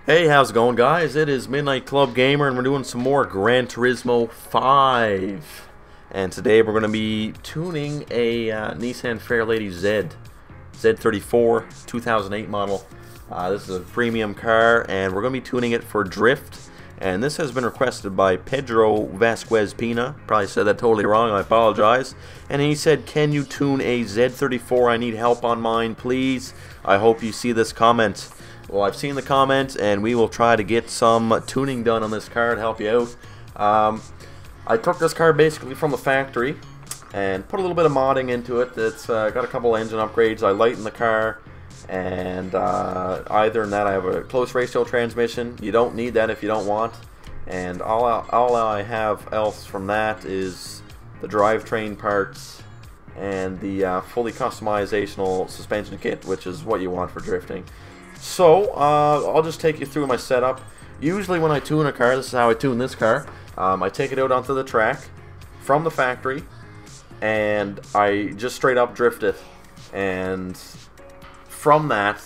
Hey, how's it going, guys? It is Midnight Club Gamer, and we're doing some more Gran Turismo 5. And today we're going to be tuning a Nissan Fairlady Z34 2008 model. This is a premium car, and we're going to be tuning it for drift. And this has been requested by Pedro Vasquez Pina. Probably said that totally wrong, I apologize. And he said, can you tune a Z34? I need help on mine, please. I hope you see this comment. Well, I've seen the comment, and we will try to get some tuning done on this car to help you out. I took this car basically from the factory and put a little bit of modding into it. It's got a couple engine upgrades. I lightened the car, and either in that I have a close ratio transmission. You don't need that if you don't want. And all I have else from that is the drivetrain parts and the fully customizational suspension kit, which is what you want for drifting. So, I'll just take you through my setup. Usually when I tune a car, this is how I tune this car. I take it out onto the track from the factory, and I just straight up drift it. And from that,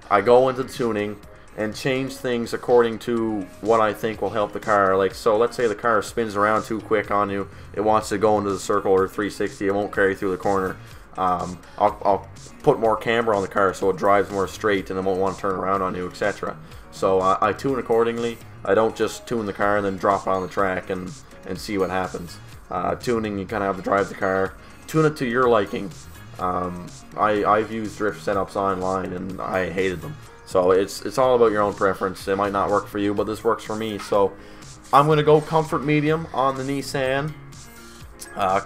I go into tuning and change things according to what I think will help the car. Like, so let's say the car spins around too quick on you. It wants to go into the circle or 360. It won't carry through the corner. I'll put more camber on the car so it drives more straight and it won't want to turn around on you, etc. So I tune accordingly. I don't just tune the car and then drop it on the track and see what happens. Tuning, you kind of have to drive the car, tune it to your liking. I've used drift setups online and I hated them. So it's all about your own preference. It might not work for you, but this works for me. So I'm going to go comfort medium on the Nissan.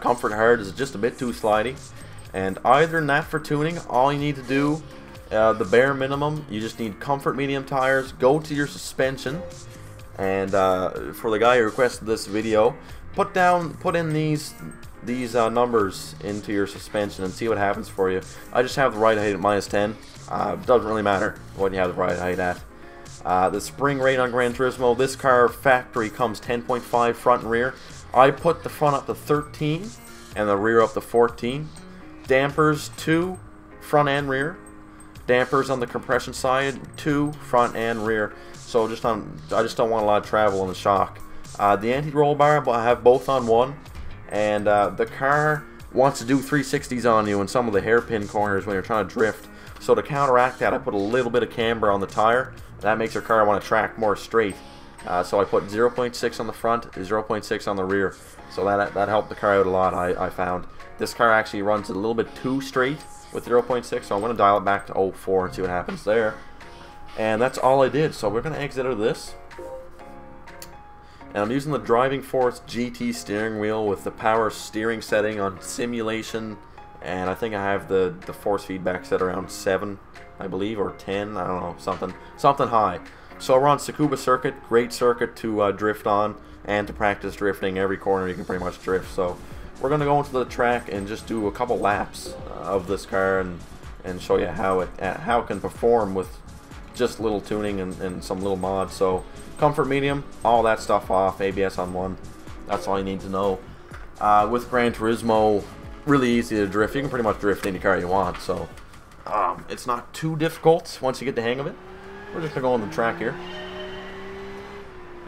Comfort hard is just a bit too slidey. And either than that for tuning, all you need to do, the bare minimum, you just need comfort medium tires. Go to your suspension, and for the guy who requested this video, put in these numbers into your suspension and see what happens for you. I just have the ride height at -10. Doesn't really matter what you have the ride height at. The spring rate on Gran Turismo, this car factory comes 10.5 front and rear. I put the front up to 13 and the rear up to 14. Dampers 2 front and rear. Dampers on the compression side 2 front and rear. So I just don't want a lot of travel in the shock. The anti-roll bar, I have both on one, and the car wants to do 360s on you in some of the hairpin corners when you're trying to drift. So to counteract that, I put a little bit of camber on the tire. That makes your car want to track more straight. So I put 0.6 on the front, 0.6 on the rear. So that helped the car out a lot, I found. This car actually runs a little bit too straight with 0.6, so I'm going to dial it back to 0.4 and see what happens there. And that's all I did. So we're going to exit out of this. And I'm using the Driving Force GT steering wheel with the power steering setting on simulation. And I think I have the force feedback set around 7, I believe, or 10, I don't know, something high. So we're on Tsukuba circuit, great circuit to drift on and to practice drifting. Every corner you can pretty much drift. So we're going to go into the track and just do a couple laps of this car and show you how it can perform with just little tuning and some little mods. So comfort medium, all that stuff off, ABS on 1. That's all you need to know. With Gran Turismo, really easy to drift. You can pretty much drift any car you want. So it's not too difficult once you get the hang of it. We're just going to go on the track here.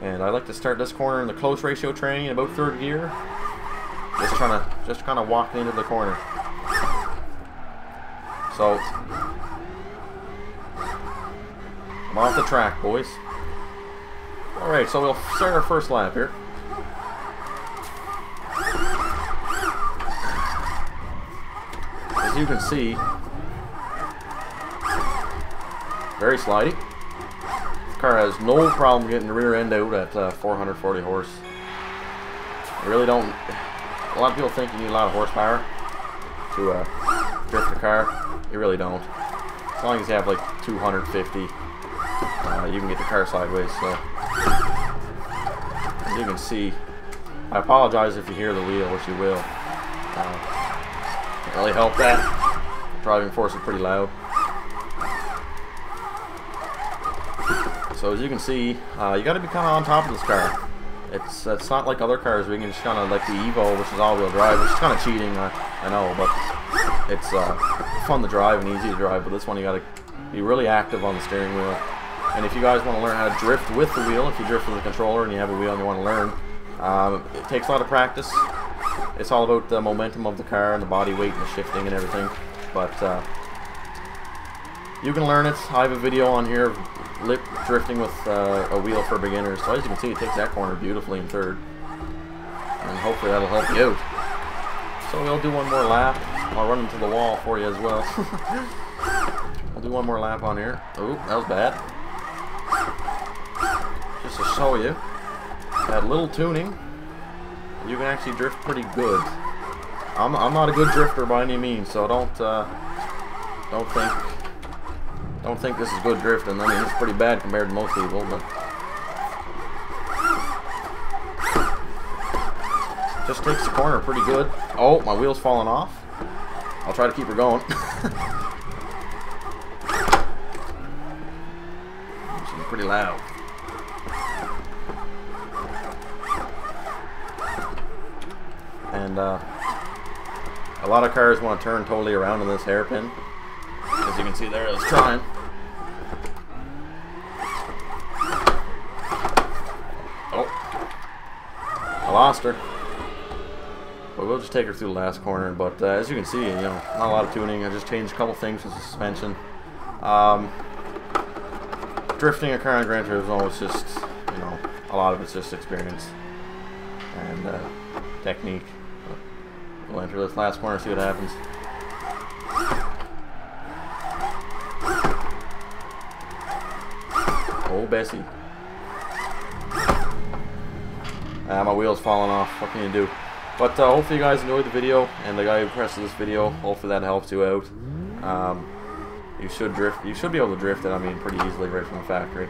And I like to start this corner in the close ratio train, about 3rd gear. Just kind of walking into the corner. So I'm off the track, boys. All right, so we'll start our first lap here. As you can see, very slidey. This car has no problem getting the rear end out at 440 horse. I really don't. A lot of people think you need a lot of horsepower to drift a car. You really don't. As long as you have like 250, you can get the car sideways. So as you can see, I apologize if you hear the wheel, which you will. Can't really help that. The driving force is pretty loud. So as you can see, you got to be kind of on top of this car. It's not like other cars where you can just kind of like the Evo, which is all-wheel drive, which is kind of cheating, I know, but it's fun to drive and easy to drive. But this one you got to be really active on the steering wheel. And if you guys want to learn how to drift with the wheel, if you drift with a controller and you have a wheel and you want to learn, it takes a lot of practice. It's all about the momentum of the car and the body weight and the shifting and everything. But you can learn it. I have a video on here of lip drifting with a wheel for beginners. So as you can see, it takes that corner beautifully in third. And hopefully that'll help you out. So we'll do one more lap. I'll run into the wall for you as well. I'll do one more lap on here. Oh, that was bad. Just to show you that little tuning, you can actually drift pretty good. I'm not a good drifter by any means, so don't think this is good drifting. I mean, it's pretty bad compared to most people, but just takes the corner pretty good. Oh, my wheel's falling off. I'll try to keep her going. She's pretty loud. And a lot of cars want to turn totally around in this hairpin. As you can see there, I was trying. Oh, I lost her. But we'll just take her through the last corner. But as you can see, you know, not a lot of tuning. I just changed a couple things with the suspension. Drifting a car on Gran Turismo is just, you know, a lot of it's just experience and technique. But we'll enter this last corner, see what happens. Oh, Bessie. My wheel's falling off. What can you do? But hopefully you guys enjoyed the video, and the guy who pressed this video, hopefully that helps you out. You should drift. You should be able to drift it, I mean, pretty easily right from the factory.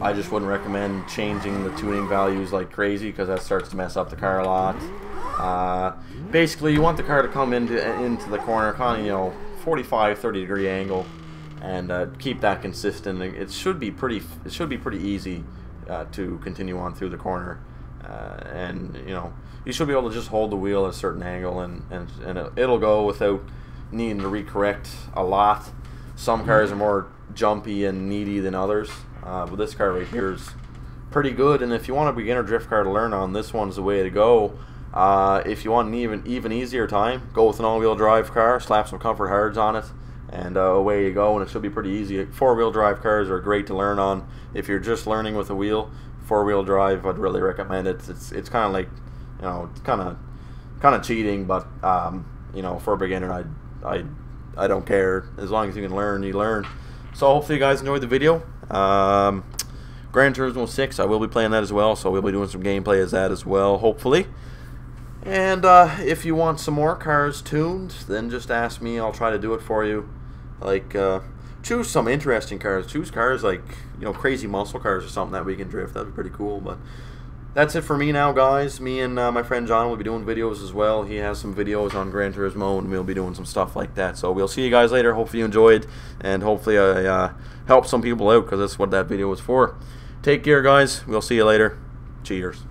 I just wouldn't recommend changing the tuning values like crazy, because that starts to mess up the car a lot. Basically, you want the car to come into the corner, kind of, you know, 45-30 degree angle, and keep that consistent. It should be pretty easy to continue on through the corner. And you know, you should be able to just hold the wheel at a certain angle, and it'll go without needing to recorrect a lot. Some cars are more jumpy and needy than others, but this car right here is pretty good. And if you want a beginner drift car to learn on, this one's the way to go. If you want an even easier time, go with an all-wheel drive car, slap some comfort hards on it, and away you go, and it should be pretty easy. Four-wheel drive cars are great to learn on. If you're just learning with a wheel, four-wheel drive, I'd really recommend it. It's kind of like, you know, it's kind of cheating, but you know, for a beginner, I don't care. As long as you can learn, you learn. So hopefully you guys enjoyed the video. Gran Turismo 6, I will be playing that as well, so we'll be doing some gameplay as that as well, hopefully. And if you want some more cars tuned, then just ask me. I'll try to do it for you. Like, choose some interesting cars. Choose cars like, you know, crazy muscle cars or something that we can drift. That'd be pretty cool. But that's it for me now, guys. Me and my friend John will be doing videos as well. He has some videos on Gran Turismo, and we'll be doing some stuff like that. So we'll see you guys later. Hopefully you enjoyed, and hopefully I helped some people out, because that's what that video was for. Take care, guys. We'll see you later. Cheers.